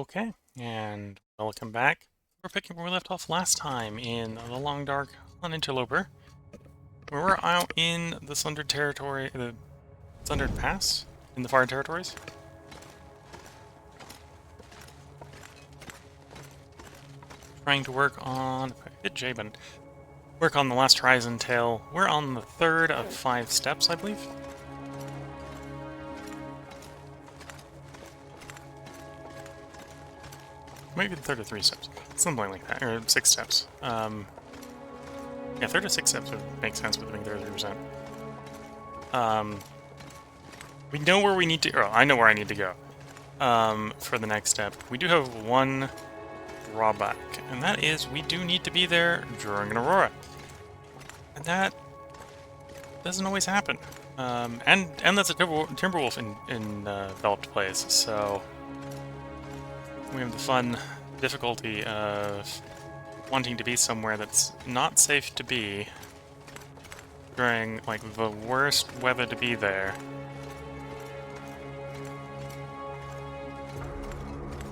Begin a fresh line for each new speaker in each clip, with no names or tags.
Okay, and welcome back. We're picking where we left off last time in the Long Dark on Interloper, where we're out in the Sundered territory, the Sundered Pass in the Far Territories. Trying to work on, if I hit J button, work on the Last Horizon tale. We're on the third of 5 steps, I believe. Maybe the third of 3 steps, something like that, or 6 steps. Yeah, third of 6 steps would make sense with being 33%. We know where we need to. Oh, I know where I need to go. For the next step, we do have one drawback, and that is we do need to be there during an aurora, and that doesn't always happen. And that's a Timberwolf in developed plays, so we have the fun difficulty of wanting to be somewhere that's not safe to be during like the worst weather to be there.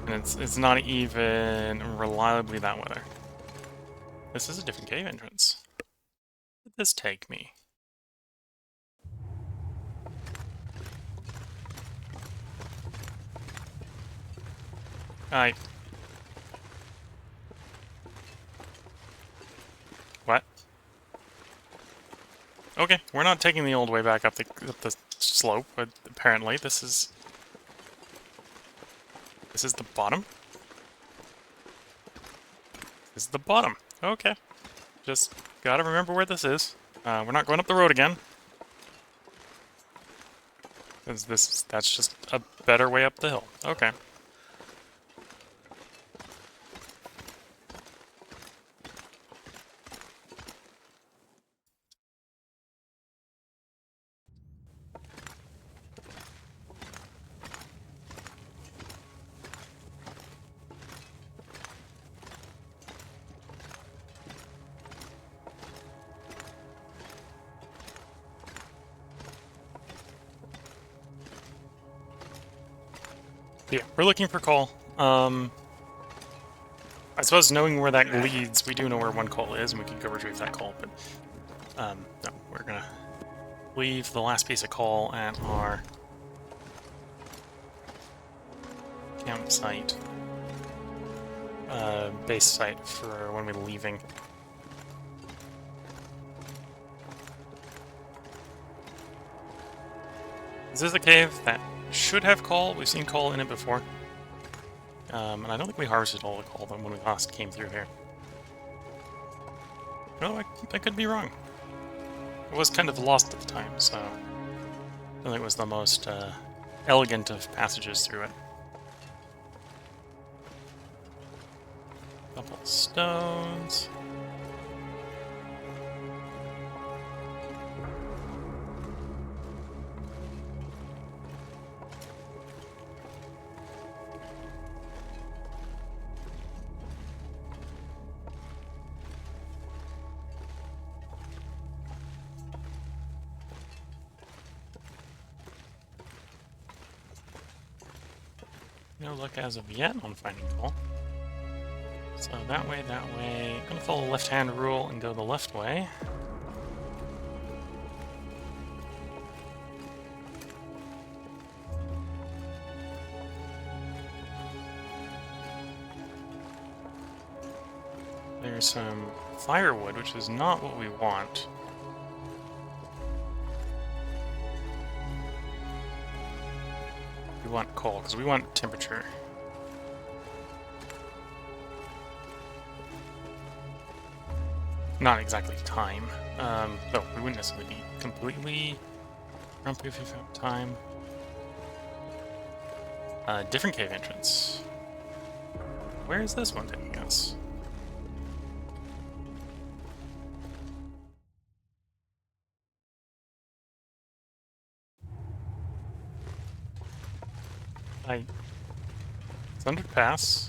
And it's not even reliably that weather. This is a different cave entrance. Where did this take me? What? Okay, we're not taking the old way back up the slope, but apparently this is the bottom. This is the bottom. Okay. Just gotta remember where this is. We're not going up the road again. That's just a better way up the hill. Okay. Yeah, we're looking for coal. I suppose knowing where that leads, we do know where one coal is, and we can go retrieve that coal, but no, we're gonna leave the last piece of coal at our campsite, base site for when we're leaving. This is a cave that should have coal. We've seen coal in it before. And I don't think we harvested all the coal when we last came through here. No, I could be wrong. It was kind of lost at the time, so I don't think it was the most elegant of passages through it. Couple stones. No luck as of yet on finding coal. So that way. I'm gonna follow the left-hand rule and go the left way. There's some firewood, which is not what we want. We want coal, because we want temperature. Not exactly time. Though we wouldn't necessarily be completely grumpy if we found time. Different cave entrance. Where is this one taking us? Sundered Pass.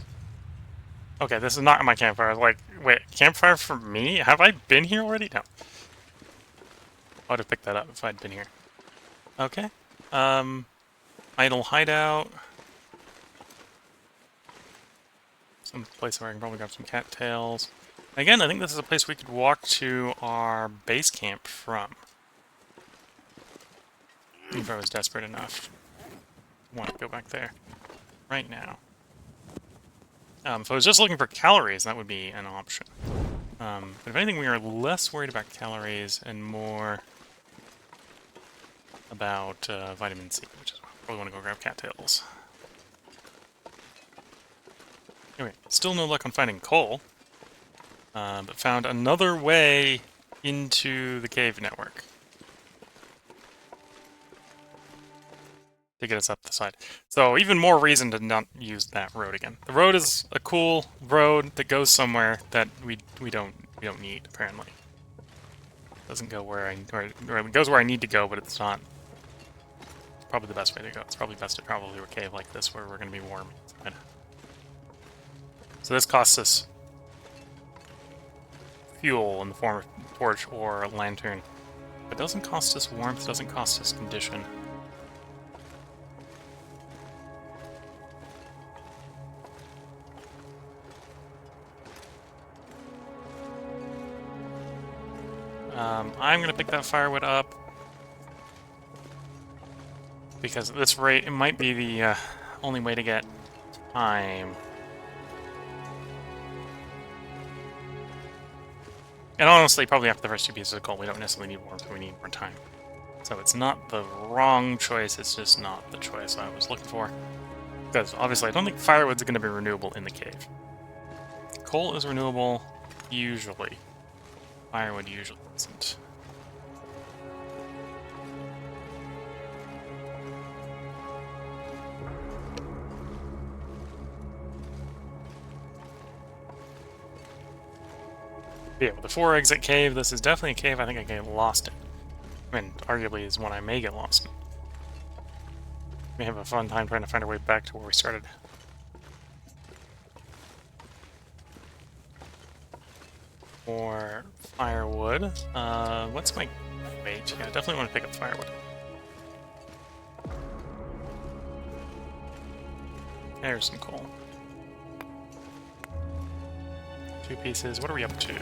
Okay, this is not my campfire. Like, wait, campfire for me? Have I been here already? No. I would have picked that up if I'd been here. Okay. Idle hideout. some place where I can probably grab some cattails. Again, I think this is a place we could walk to our base camp from. If I was desperate enough. I want to go back there right now. If I was just looking for calories, that would be an option. But if anything, we are less worried about calories and more about vitamin C, which is why I probably want to go grab cattails. Anyway, still no luck on finding coal, but found another way into the cave network to get us up the side. So even more reason to not use that road again. The road is a cool road that goes somewhere that we don't need, apparently. Doesn't go where or it goes where I need to go, but it's not probably the best way to go. It's probably best to travel through a cave like this where we're going to be warm inside. So this costs us fuel in the form of torch or lantern. It doesn't cost us warmth, it doesn't cost us condition. I'm going to pick that firewood up because at this rate it might be the only way to get time. And honestly, probably after the first two pieces of coal, we don't necessarily need warmth, we need more time. So it's not the wrong choice, it's just not the choice I was looking for. Because obviously I don't think firewood's going to be renewable in the cave. Coal is renewable, usually. Firewood usually isn't. Yeah, with the 4-exit cave, this is definitely a cave I think I get lost in. I mean, arguably is one I may get lost in. We have a fun time trying to find our way back to where we started. For firewood, what's my weight? Yeah, I definitely want to pick up firewood. There's some coal. 2 pieces. What are we up to?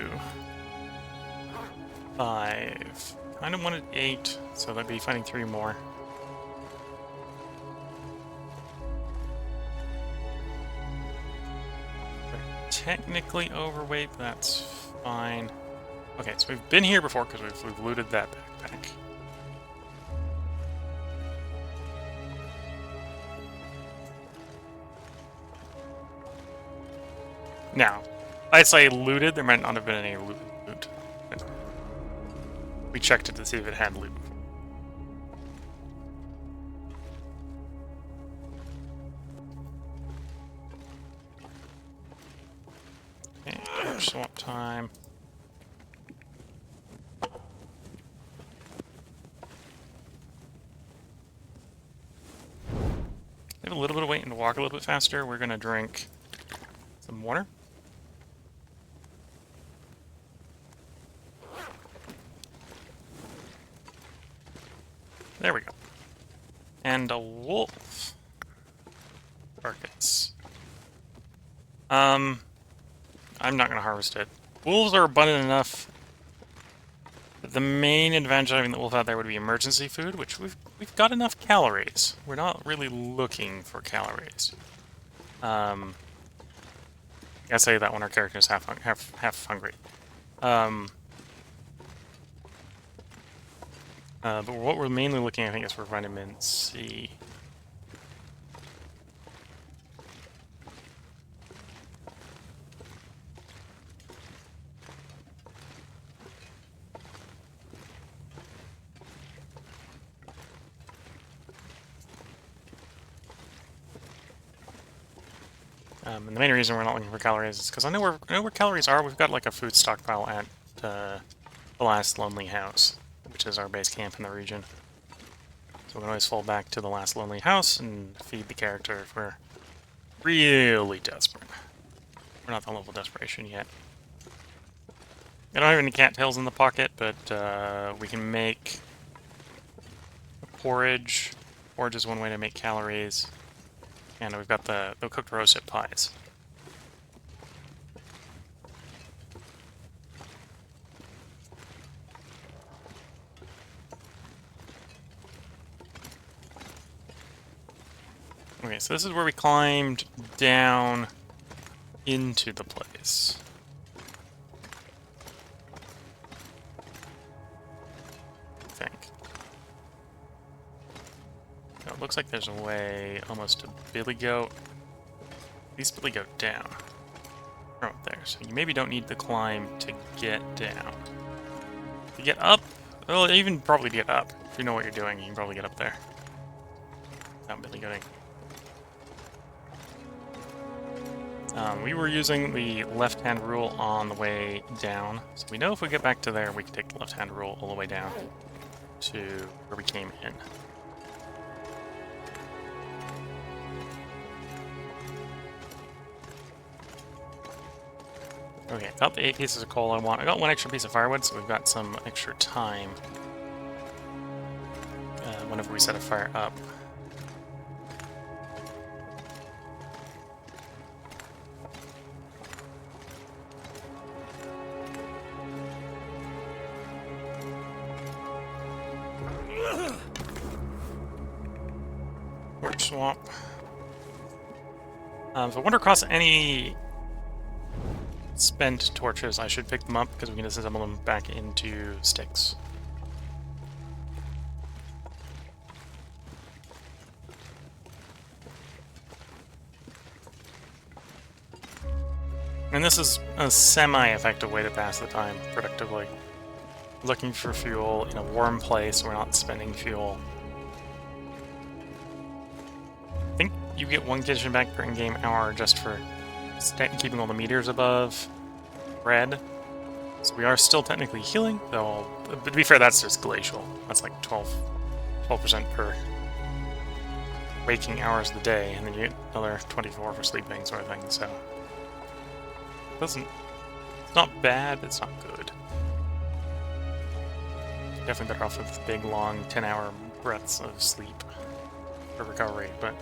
5. Kind of wanted 8, so that'd be finding 3 more. We're technically overweight, but that's fine. Okay, so we've been here before because we've looted that backpack. Now, I'd say looted, there might not have been any loot. We checked it to see if it had loot. Okay, swap time. We have a little bit of weight and walk a little bit faster. We're gonna drink some water. There we go. And a wolf. Carcass. I'm not gonna harvest it. Wolves are abundant enough. The main advantage of having the wolf out there would be emergency food, which we've got enough calories. We're not really looking for calories. I say that when our character is half hungry. But what we're mainly looking at, I think, is for vitamin C. And the main reason we're not looking for calories is because I know where calories are. We've got like a food stockpile at the last lonely house, which is our base camp in the region. So we can always fall back to the last lonely house and feed the character if we're really desperate. We're not the level of desperation yet. I don't have any cattails in the pocket, but we can make porridge. Porridge is one way to make calories. And we've got the cooked roasted pies. Okay, so this is where we climbed down into the place. I think. So it looks like there's a way almost to Billy Goat. At least Billy Goat down. Right there. So you maybe don't need to climb to get down. To get up, well, even probably to get up. If you know what you're doing, you can probably get up there. Without Billy Goating. We were using the left-hand rule on the way down, so we know if we get back to there, we can take the left-hand rule all the way down to where we came in. Okay, got the 8 pieces of coal I want. I got 1 extra piece of firewood, so we've got some extra time whenever we set a fire up. Torch swamp. If I wander across any spent torches, I should pick them up because we can disassemble them back into sticks. And this is a semi-effective way to pass the time productively. Looking for fuel in a warm place, we're not spending fuel. I think you get 1 kitchen back per in-game hour just for keeping all the meters above red. So we are still technically healing, though, but to be fair, that's just glacial. That's like 12% per waking hours of the day, and then you get another 24 for sleeping, sort of thing, so... It's not bad, but it's not good. Definitely better off with big, long, 10-hour breaths of sleep for recovery, but...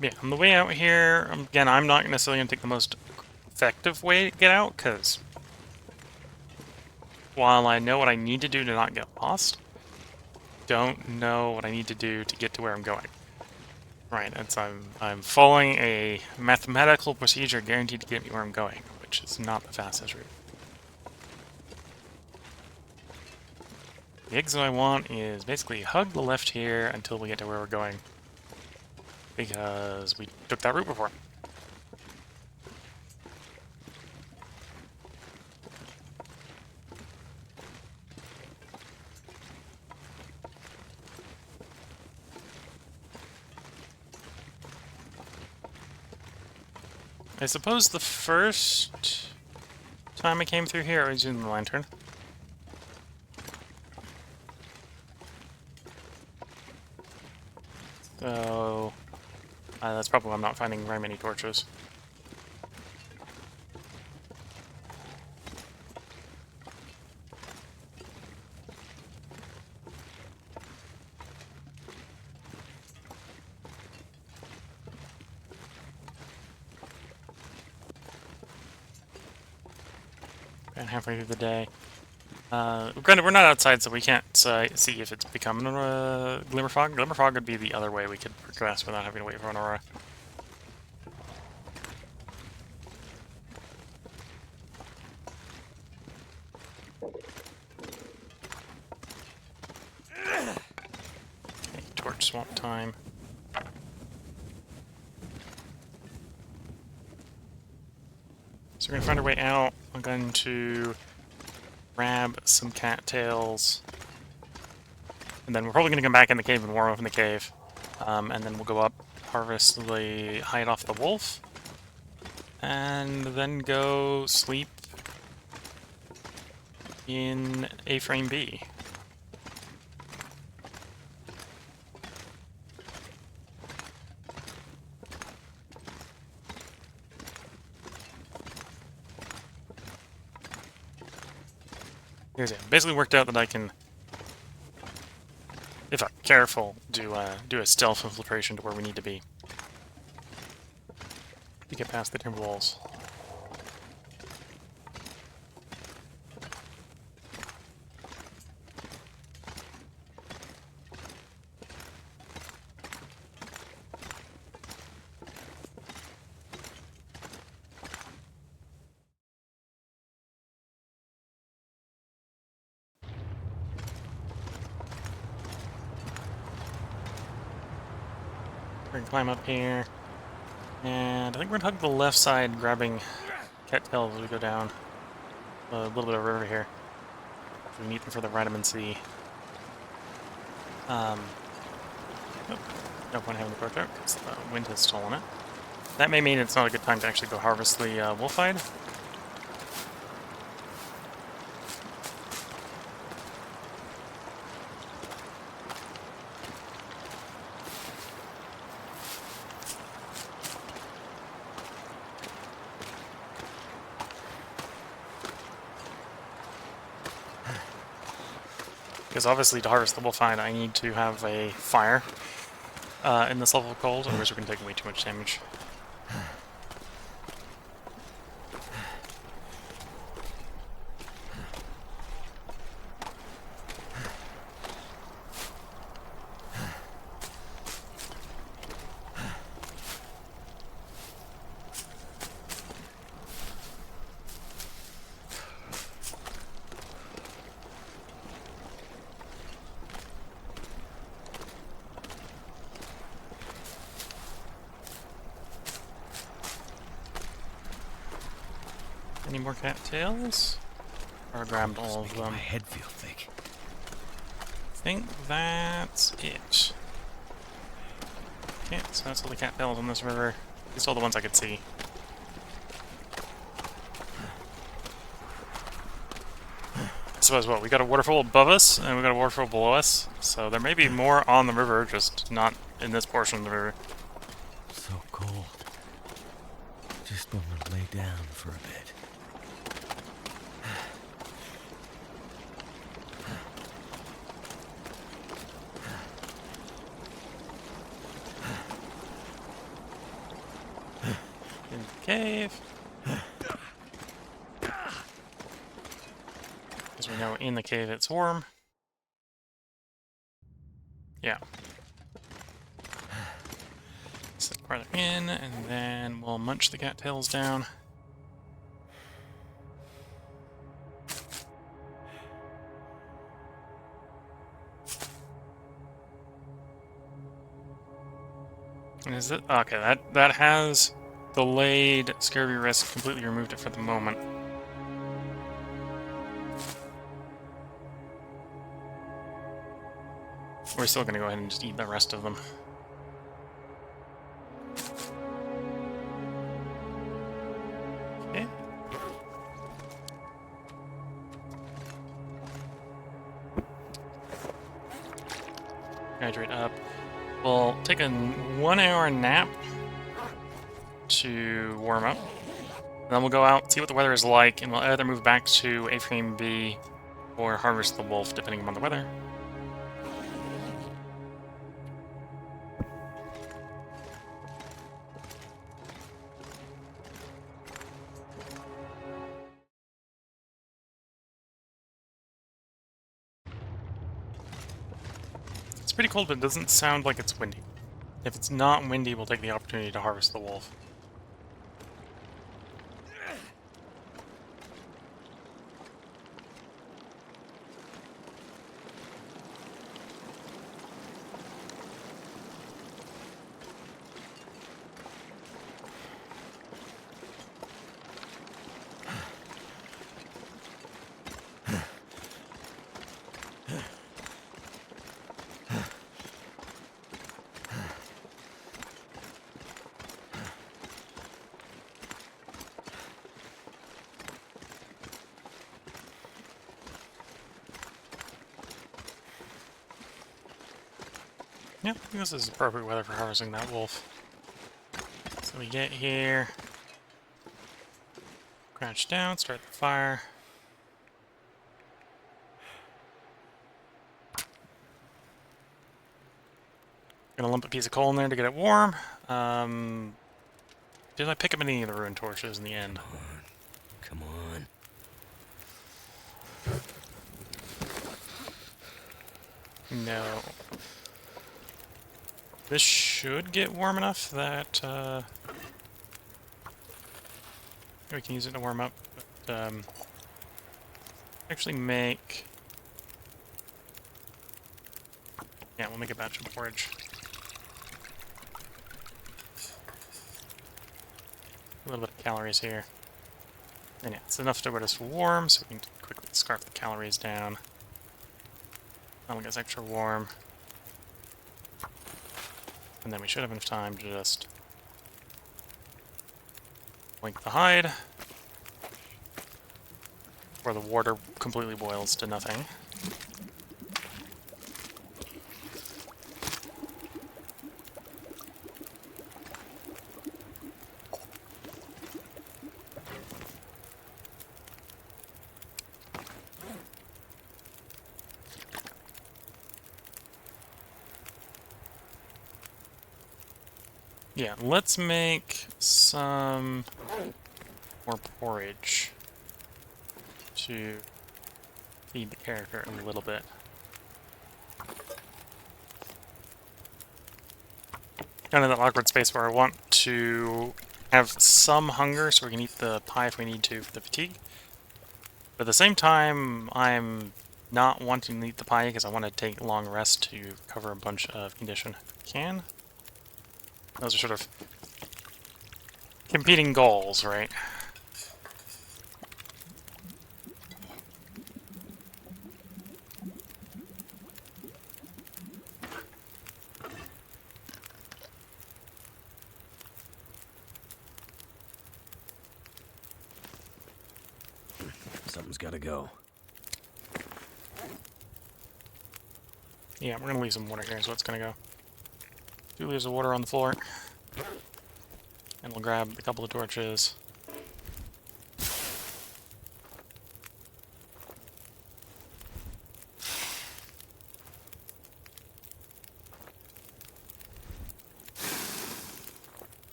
Yeah, on the way out here, again, I'm not necessarily going to take the most effective way to get out, because while I know what I need to do to not get lost, don't know what I need to do to get to where I'm going. Right, it's I'm following a mathematical procedure guaranteed to get me where I'm going, which is not the fastest route. The exit I want is basically hug the left here until we get to where we're going. Because we took that route before. I suppose the first time I came through here, I was using the lantern. So... that's probably why I'm not finding very many torches. And halfway through the day. Granted, we're not outside, so we can't see if it's becoming a glimmer fog. Glimmer fog would be the other way we could progress without having to wait for an aurora. Okay, torch swamp time. So we're gonna find our way out. I'm going to grab some cattails, and then we're probably going to come back in the cave and warm up in the cave, and then we'll go up, harvest the hide off the wolf, and then go sleep in A-frame B. Here's it. Basically worked out that I can if I'm careful, do a stealth infiltration to where we need to be. To get past the timber walls. We're gonna climb up here. And I think we're gonna hug the left side, grabbing cattails as we go down a little bit of river here. We meet them for the vitamin C. Nope. No point having the torch out because the wind has stolen it. That may mean it's not a good time to actually go harvest the wolf hide. Because obviously to harvest the wolf hide, I need to have a fire in this level of cold, otherwise we're going to take way too much damage. Any more cattails? Or I grabbed all of them.
My head feel thick.
I think that's it. Okay, so that's all the cattails on this river. These are all the ones I could see. I suppose what, we got a waterfall above us, and we got a waterfall below us, so there may be more on the river, just not in this portion of the river.
So cold. Just want to lay down for a bit.
In the cave. As we know, in the cave it's warm. Yeah. Sit farther in, and then we'll munch the cattails down. And is it okay? That has delayed scurvy risk, completely removed it for the moment. We're still gonna go ahead and just eat the rest of them. Okay. Hydrate up. We'll take a 1 hour nap to warm up. Then we'll go out, see what the weather is like, and we'll either move back to A-frame B or harvest the wolf, depending upon the weather. It's pretty cold, but it doesn't sound like it's windy. If it's not windy, we'll take the opportunity to harvest the wolf. Yeah, I think this is appropriate weather for harvesting that wolf. So we get here, crouch down, start the fire. Gonna lump a piece of coal in there to get it warm. Did I pick up any of the ruined torches in the end?
Come on.
No. This should get warm enough that we can use it to warm up. But, actually make... Yeah, we'll make a batch of porridge. A little bit of calories here. And yeah, it's enough to get us warm, so we can quickly scarf the calories down. That'll get us extra warm. And then we should have enough time to just blink the hide, where the water completely boils to nothing. Yeah, let's make some more porridge to feed the character a little bit. Kind of that awkward space where I want to have some hunger so we can eat the pie if we need to for the fatigue. But at the same time, I'm not wanting to eat the pie because I want to take a long rest to cover a bunch of condition if I can. Those are sort of competing goals, right?
Something's gotta go.
Yeah, we're gonna leave some water here, so it's gonna go. 2 liters of water on the floor. And we'll grab a couple of torches.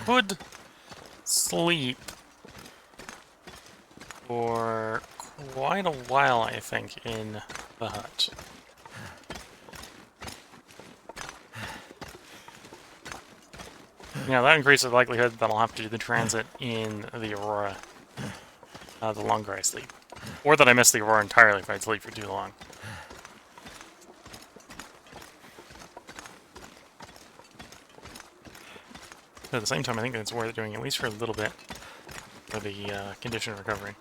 Could sleep for quite a while, I think, in the hut. Yeah, that increases the likelihood that I'll have to do the transit in the Aurora the longer I sleep. Or that I miss the Aurora entirely if I sleep for too long. But at the same time, I think it's worth doing at least for a little bit for the condition recovery.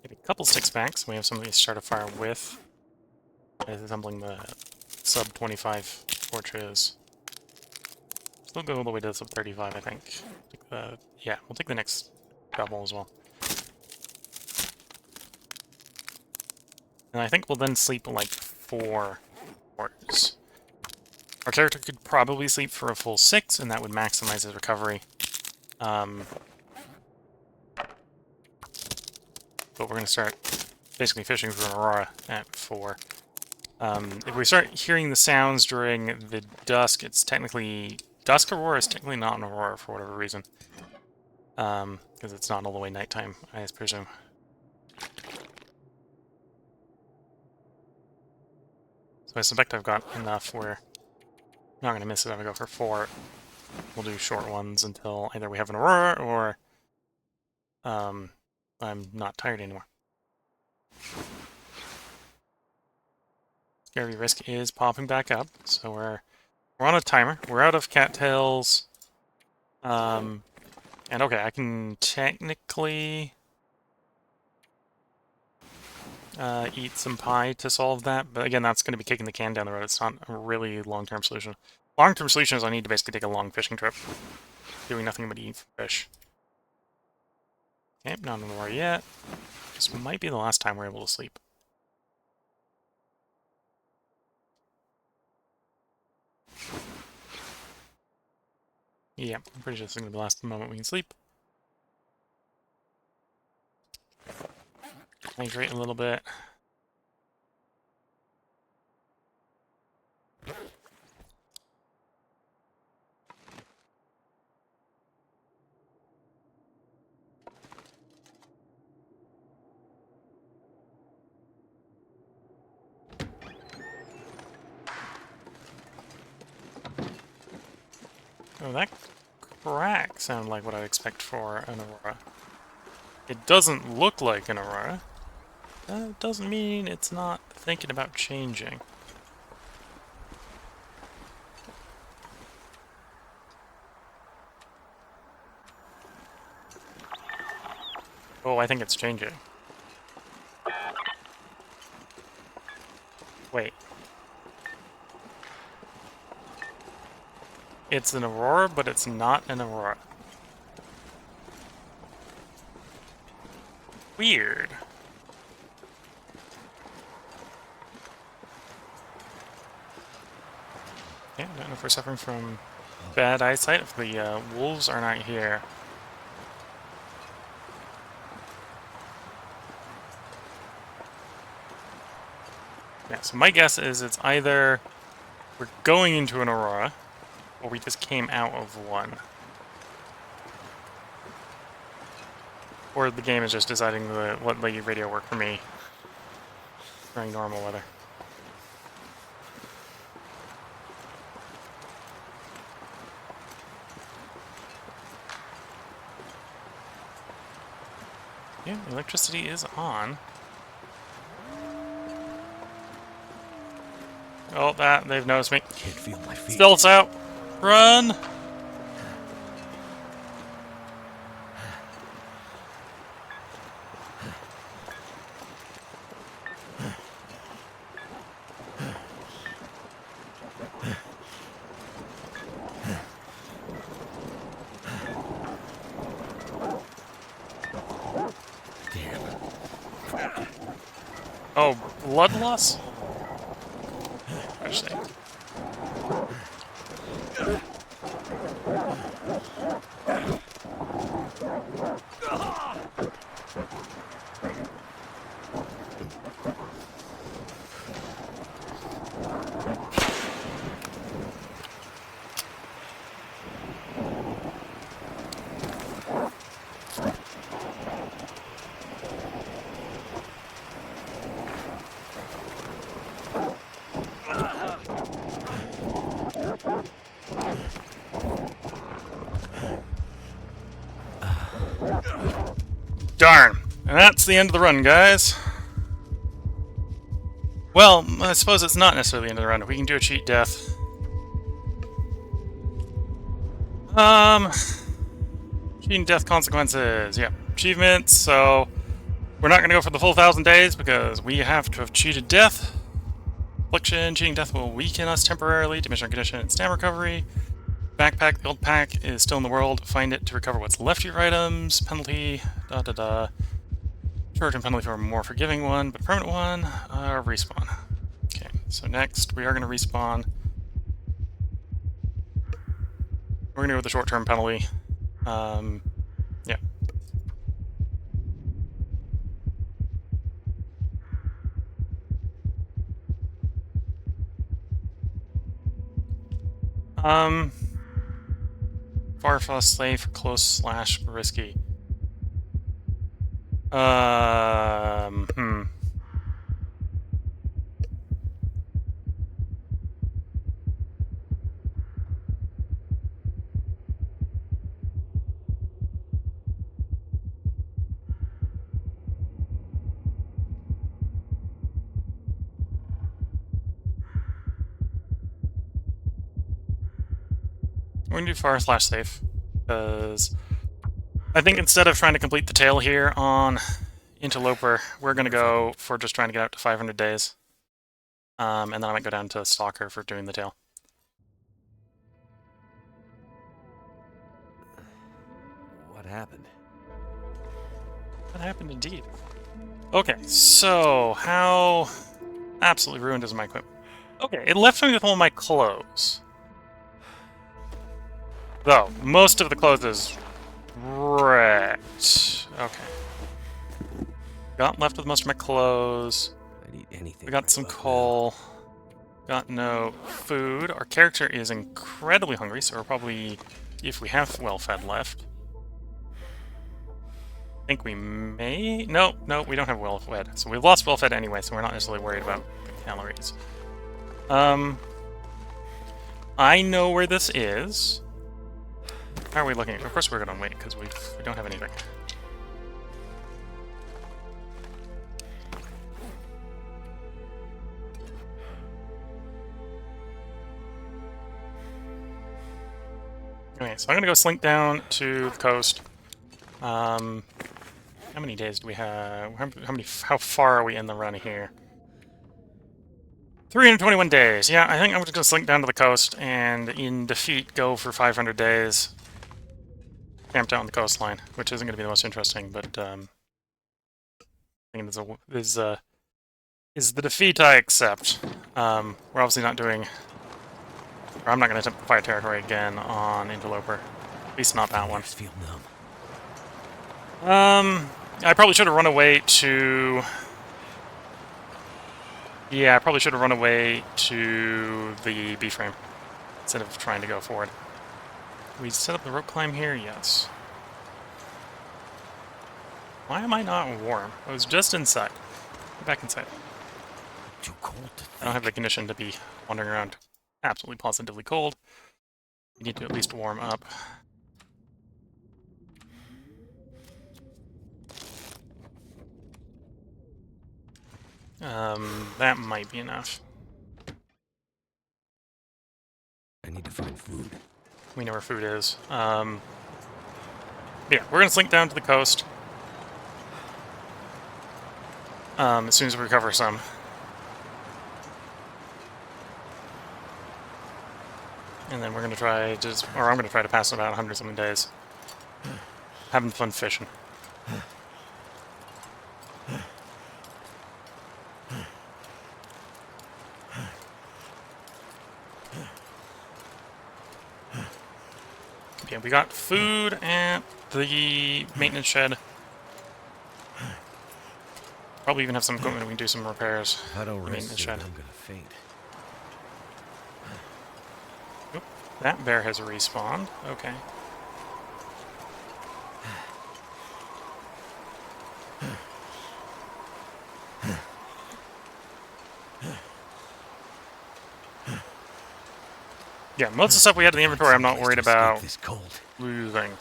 Get a couple sticks back, so we have something to start a fire with. Assembling the sub 25 torches. Still go all the way to the sub 35, I think. Yeah, we'll take the next double as well. And I think we'll then sleep like 4 hours. Our character could probably sleep for a full 6, and that would maximize his recovery. But we're going to start basically fishing for an Aurora at 4. If we start hearing the sounds during the dusk, it's technically... Dusk Aurora is technically not an Aurora for whatever reason. Because it's not all the way nighttime, I presume. So I suspect I've got enough where I'm not going to miss it if I go for 4. We'll do short ones until either we have an Aurora or I'm not tired anymore. Gravity Risk is popping back up, so we're on a timer. We're out of cattails. And okay, I can technically eat some pie to solve that, but again, that's going to be kicking the can down the road. It's not a really long-term solution. Long-term solution is I need to basically take a long fishing trip, doing nothing but eat fish. Okay, not in the war yet. This might be the last time we're able to sleep. Yeah, I'm pretty sure this is going to be the last moment we can sleep. Hydrate a little bit. Oh, that crack sounded like what I'd expect for an aurora. It doesn't look like an aurora. That doesn't mean it's not thinking about changing. Oh, I think it's changing. Wait. It's an aurora, but it's not an aurora. Weird. Yeah, I don't know if we're suffering from bad eyesight, if the wolves are not here. Yeah, so my guess is it's either we're going into an aurora, or we just came out of one. Or the game is just deciding to let the radio work for me during normal weather. Yeah, electricity is on. Oh, they've noticed me.
Can't feel my feet.
Stilts out! Run!
Damn.
Oh, blood loss? Actually. Darn. And that's the end of the run, guys. Well, I suppose it's not necessarily the end of the run. We can do a cheat death. Cheating death consequences. Yeah, achievements. So we're not going to go for the full 1,000 days because we have to have cheated death. Affliction, cheating death will weaken us temporarily, diminish our condition and stamina recovery. Backpack, the old pack is still in the world. Find it to recover what's left of your items. Penalty, Short-term penalty for a more forgiving one, but permanent one, respawn. Okay, so next we are going to respawn. We're going to go with the short-term penalty. Yeah. Far slave for close / risky. We're gonna do far/safe, because I think instead of trying to complete the tail here on Interloper, we're gonna go for just trying to get out to 500 days. And then I might go down to Stalker for doing the tail.
What happened?
What happened indeed? Okay, so how absolutely ruined is my equipment? Okay, it left me with all my clothes. Though, most of the clothes is wrecked. Okay. Got left with most of my clothes.
I'd eat anything.
We got some coal. Got no food. Our character is incredibly hungry, so we're probably, if we have well-fed left. I think we may... No, we don't have well-fed. So we've lost well-fed anyway, so we're not necessarily worried about the calories. I know where this is. How are we looking? Of course we're going to wait, because we don't have anything. Okay, so I'm going to go slink down to the coast. How many days do we have? How far are we in the run here? 321 days. Yeah, I think I'm just going to slink down to the coast and, in defeat, go for 500 days. Camped out on the coastline, which isn't going to be the most interesting, but I think is the defeat I accept. We're obviously not doing... Or I'm not going to attempt to fire territory again on Interloper. At least not that one.
Feel numb.
I probably should have run away to... Yeah, I probably should have run away to the B-frame instead of trying to go forward. We set up the rope climb here? Yes. Why am I not warm? I was just inside. Get back inside.
Too cold to think.
I don't have the condition to be wandering around absolutely positively cold. You need to at least warm up. That might be enough.
I need to find food.
We know where food is. Yeah, we're gonna slink down to the coast. As soon as we recover some. And then we're gonna try I'm gonna try to pass about 100-something days. Having fun fishing. Yeah, we got food at the maintenance shed. Probably even have some equipment we can do some repairs.
If I don't rest
Maintenance
soon,
shed.
I'm gonna faint.
Oop, that bear has respawned. Okay. Yeah, most of the stuff we had in the inventory I'm not worried about
This cold.
losing.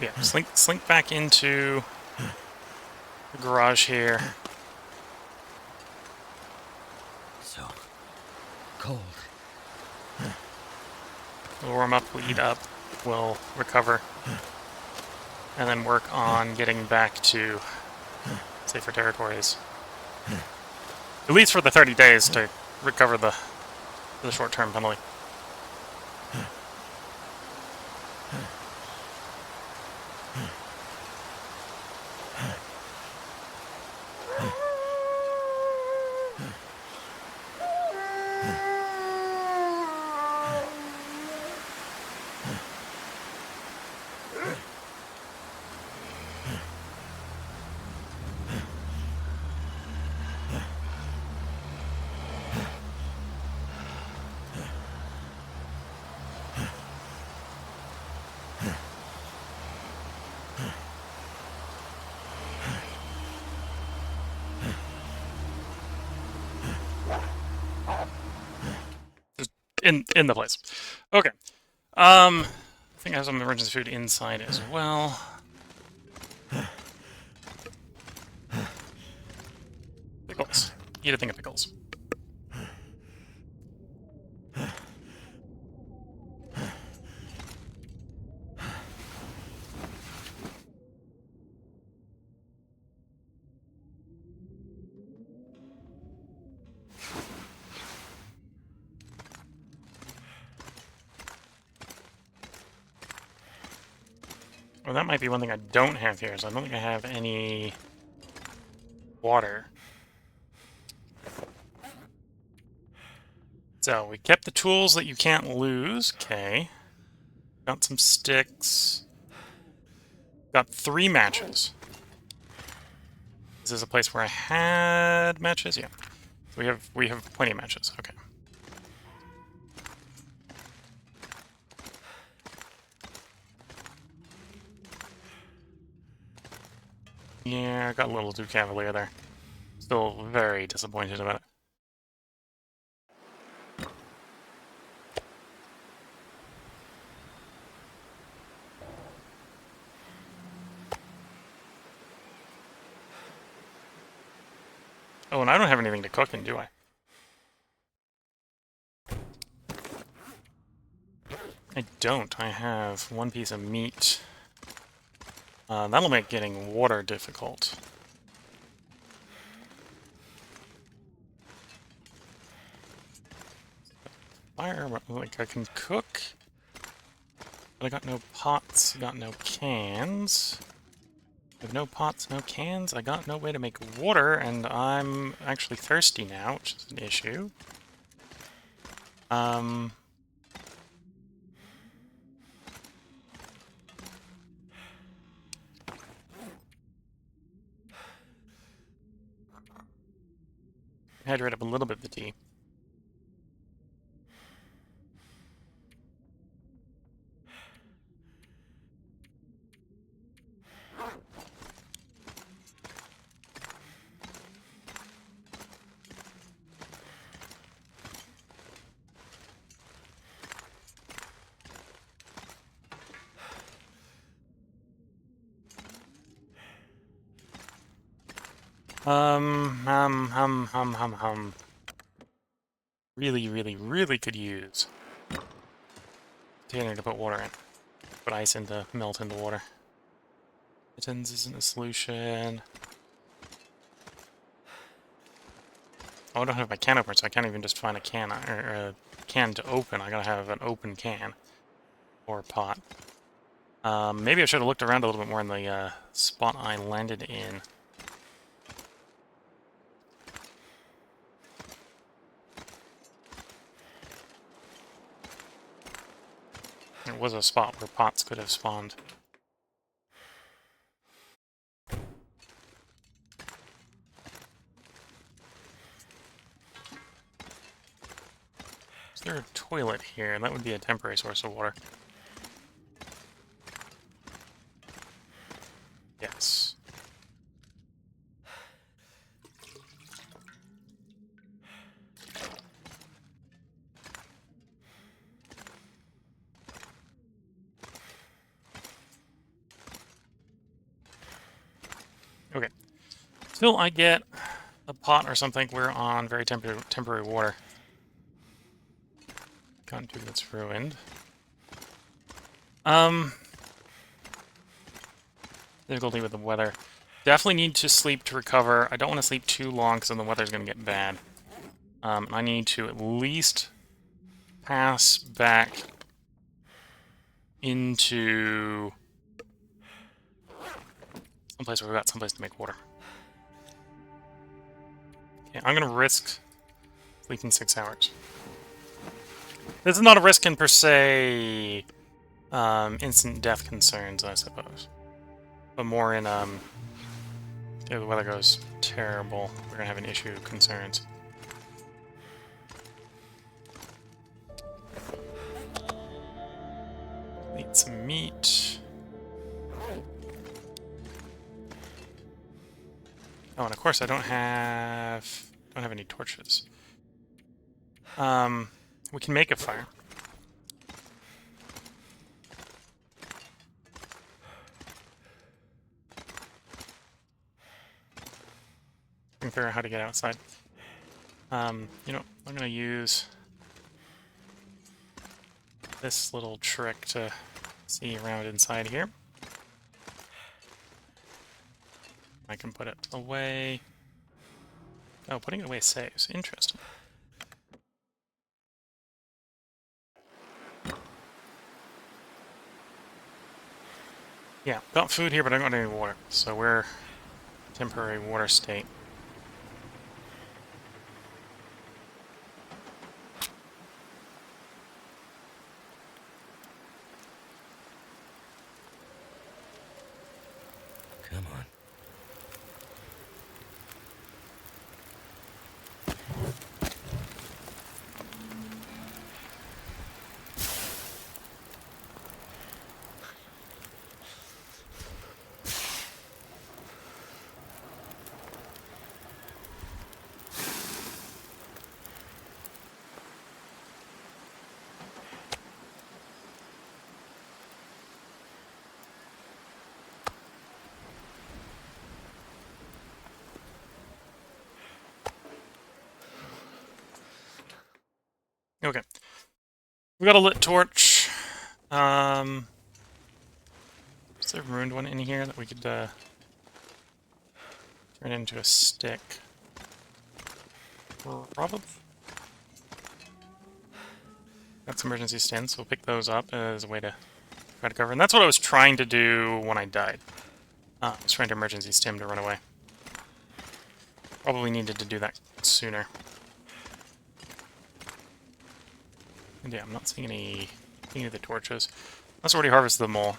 Yeah, slink back into the garage here.
So cold.
We'll warm up, we'll eat up, we'll recover, and then work on getting back to safer territories. At least for the 30 days to recover the short-term penalty. In the place. Okay. I think I have some emergency food inside as well. Pickles. Eat a thing of pickles. Well, that might be one thing I don't have here, so I don't think I have any water. So, we kept the tools that you can't lose. Okay. Got some sticks. Got 3 matches. Is this a place where I had matches? Yeah. We have plenty of matches. Okay. Yeah, I got a little too cavalier there. Still very disappointed about it. Oh, and I don't have anything to cook in, do I? I don't. I have 1 piece of meat. That'll make getting water difficult. Fire, like I can cook, but I got no pots, got no cans. I have no pots, no cans, I got no way to make water, and I'm actually thirsty now, which is an issue. Hydrate up a little bit of the tea. Really, really, really could use container to put water in. Put ice in to melt into water. Kittens isn't a solution. Oh, I don't have my can opener, so I can't even just find a can or a can to open. I gotta have an open can or pot. Maybe I should have looked around a little bit more in the spot I landed in. There was a spot where pots could have spawned. Is there a toilet here? That would be a temporary source of water. Yes. Okay. Till I get a pot or something, we're on very temporary water. Gun tube that's ruined. Difficulty with the weather. Definitely need to sleep to recover. I don't want to sleep too long because then the weather's going to get bad. I need to at least pass back into someplace where we've got someplace to make water. Okay, I'm going to risk sleeping 6 hours. This is not a risk in per se instant death concerns, I suppose. But more in, if the weather goes terrible, we're going to have an issue of concerns. Eat some meat. Oh, and of course I don't have any torches. We can make a fire. can figure out how to get outside. You know, I'm gonna use this little trick to see around inside here. I can put it away. Oh, putting it away saves. Interesting. Yeah, got food here, but I don't got any water. So we're temporary water state.
Come on.
Okay. We got a lit torch. Is there a ruined one in here that we could turn into a stick? Probably. Got some emergency stims, so we'll pick those up as a way to try to cover. And that's what I was trying to do when I died. I was trying to emergency stim to run away. Probably needed to do that sooner. And yeah, I'm not seeing any of the torches. Let's already harvest them all.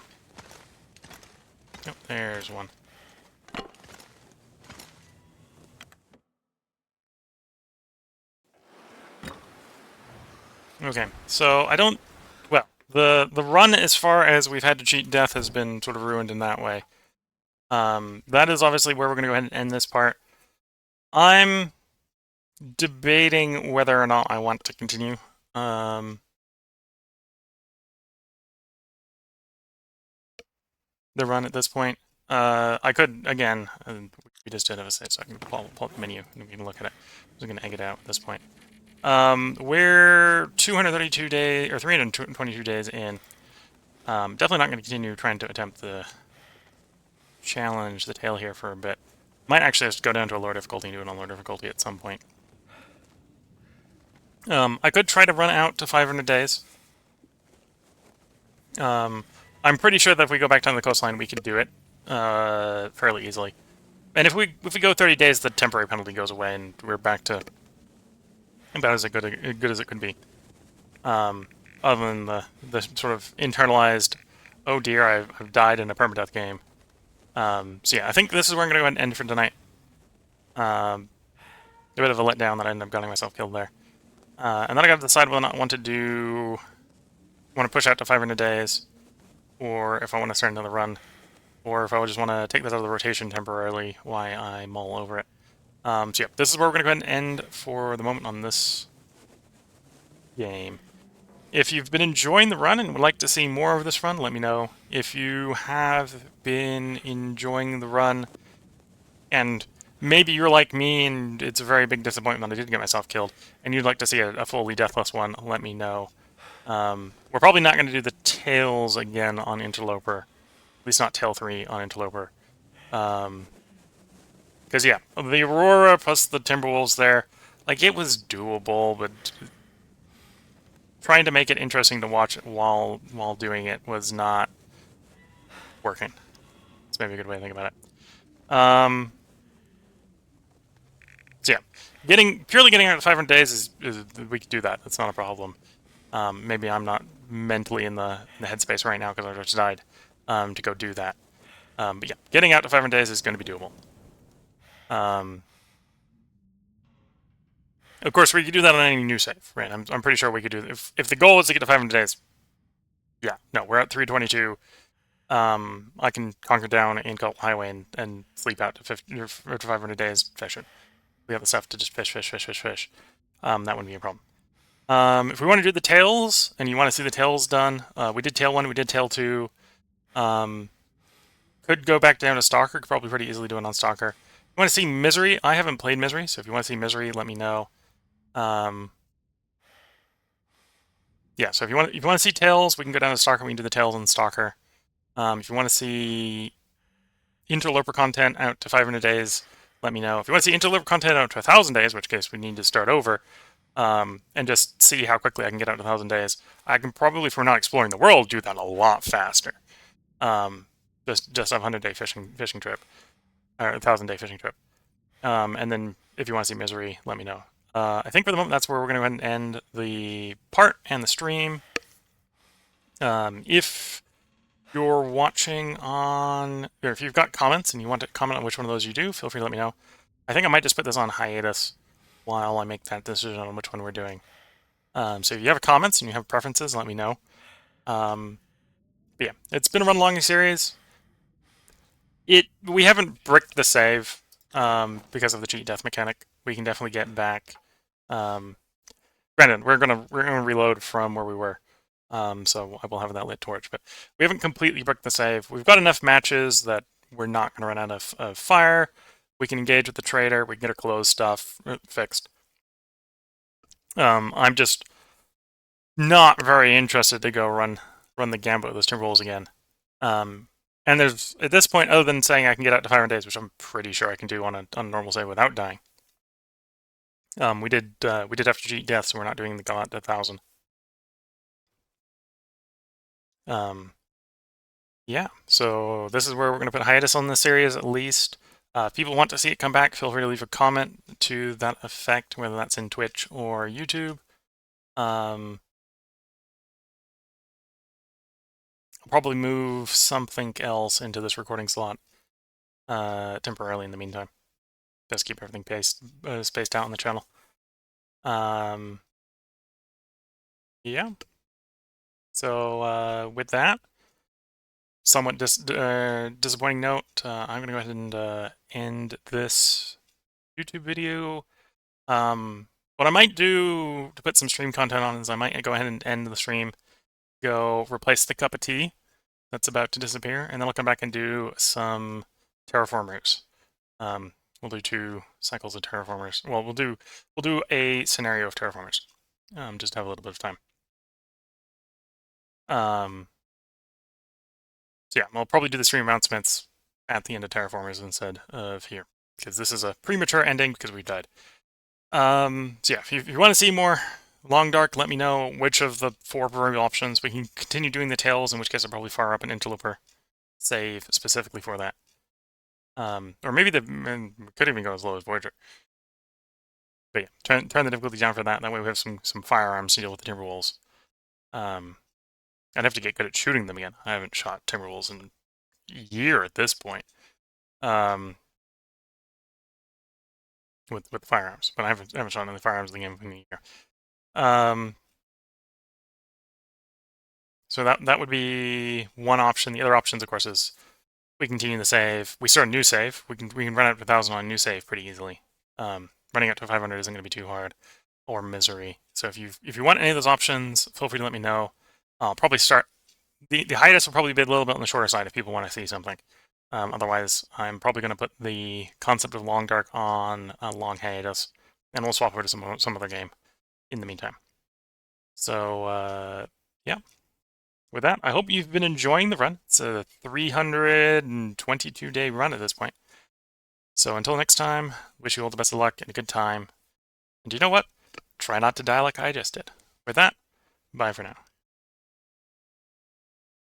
Oh, there's one. Okay, so I don't... Well, the run as far as we've had to cheat death has been sort of ruined in that way. That is obviously where we're going to go ahead and end this part. I'm debating whether or not I want to continue. The run at this point. I could, again, we just did have a save, so I can pull up the menu and we can look at it. I'm going to exit out at this point. We're 232 days, or 322 days in. Definitely not going to continue trying to attempt the challenge, the tail here for a bit. Might actually just go down to a lower difficulty and do it on lower difficulty at some point. I could try to run out to 500 days. I'm pretty sure that if we go back down the coastline, we could do it fairly easily. And if we go 30 days, the temporary penalty goes away, and we're back to about as good as it could be. Other than the sort of internalized, oh dear, I've died in a permadeath game. So yeah, I think this is where I'm going to go ahead and end for tonight. A bit of a letdown that I ended up getting myself killed there. And then I got to decide whether or not I want to push out to 500 days, or if I want to start another run, or if I just want to take this out of the rotation temporarily while I mull over it. So yeah, this is where we're going to go ahead and end for the moment on this game. If you've been enjoying the run and would like to see more of this run, let me know. If you have been enjoying the run and maybe you're like me and it's a very big disappointment that I did get myself killed and you'd like to see a fully deathless one, let me know. We're probably not going to do the tails again on Interloper. At least not tail 3 on Interloper. Because yeah, the Aurora plus the Timberwolves there, like, it was doable, but trying to make it interesting to watch while doing it was not working. That's maybe a good way to think about it. So yeah, purely getting out of 500 days is we could do that. That's not a problem. Maybe I'm not mentally in the headspace right now because I just died to go do that. But yeah, getting out to 500 days is going to be doable. Of course, we could do that on any new save, right? I'm pretty sure we could do that. If the goal is to get to 500 days, yeah, no, we're at 322. I can conquer down in Gulf Highway and sleep out to 500 days fishing. We have the stuff to just fish. That wouldn't be a problem. If we want to do the tails, and you want to see the tails done, we did tail 1, we did tail 2. Could go back down to Stalker, could probably pretty easily do it on Stalker. want to see Misery? I haven't played Misery, so if you want to see Misery, let me know. Yeah, so if you want to see Tales, we can go down to Stalker. We can do the Tales and Stalker. If you want to see Interloper content out to 500 days, let me know. If you want to see Interloper content out to 1,000 days, which case we need to start over, and just see how quickly I can get out to 1,000 days, I can probably, if we're not exploring the world, do that a lot faster. Just a 100-day fishing trip, or 1,000-day fishing trip. And then if you want to see Misery, let me know. I think for the moment that's where we're going to go ahead and end the part and the stream. If you're watching on, or if you've got comments and you want to comment on which one of those you do, feel free to let me know. I think I might just put this on hiatus while I make that decision on which one we're doing. So if you have comments and you have preferences, let me know. But yeah, it's been a run-along series. We haven't bricked the save because of the cheat death mechanic. We can definitely get back. Granted, we're gonna reload from where we were, so I will have that lit torch. But we haven't completely bricked the save. We've got enough matches that we're not gonna run out of fire. We can engage with the trader. We can get our clothes stuff fixed. I'm just not very interested to go run the gambit with those Timberwolves again. And there's, at this point, other than saying I can get out to 500 days, which I'm pretty sure I can do on a normal save without dying. We did have to cheat death, so we're not doing the God 1,000. Yeah, so this is where we're going to put hiatus on the series at least. If people want to see it come back, feel free to leave a comment to that effect, whether that's in Twitch or YouTube. I'll probably move something else into this recording slot temporarily in the meantime. Just keep everything spaced out on the channel. Yeah. So with that, somewhat disappointing note, I'm going to go ahead and end this YouTube video. What I might do to put some stream content on is I might go ahead and end the stream, go replace the cup of tea that's about to disappear, and then I'll come back and do some terraformers. We'll do 2 cycles of terraformers. Well, we'll do a scenario of terraformers. Just to have a little bit of time. So yeah, I'll probably do the stream announcements at the end of terraformers instead of here, because this is a premature ending because we died. So yeah, if you want to see more Long Dark, let me know which of the 4 proverbial options. We can continue doing the Tales, in which case I'll probably fire up an Interloper save specifically for that. Or maybe we could even go as low as Voyager. But yeah, turn the difficulty down for that. That way we have some firearms to deal with the Timberwolves. I'd have to get good at shooting them again. I haven't shot Timberwolves in a year at this point. With firearms, but I haven't shot any firearms in the game in a year. So that would be one option. The other options, of course, is we continue the save. We start a new save. We can run out to 1,000 on a new save pretty easily. Running out to 500 isn't going to be too hard. Or Misery. So if you want any of those options, feel free to let me know. I'll probably start. The hiatus will probably be a little bit on the shorter side if people want to see something. Otherwise, I'm probably going to put the concept of Long Dark on a long hiatus, and we'll swap over to some other game in the meantime. So, yeah. With that, I hope you've been enjoying the run. It's a 322-day run at this point. So until next time, wish you all the best of luck and a good time. And you know what? Try not to die like I just did. With that, bye for now.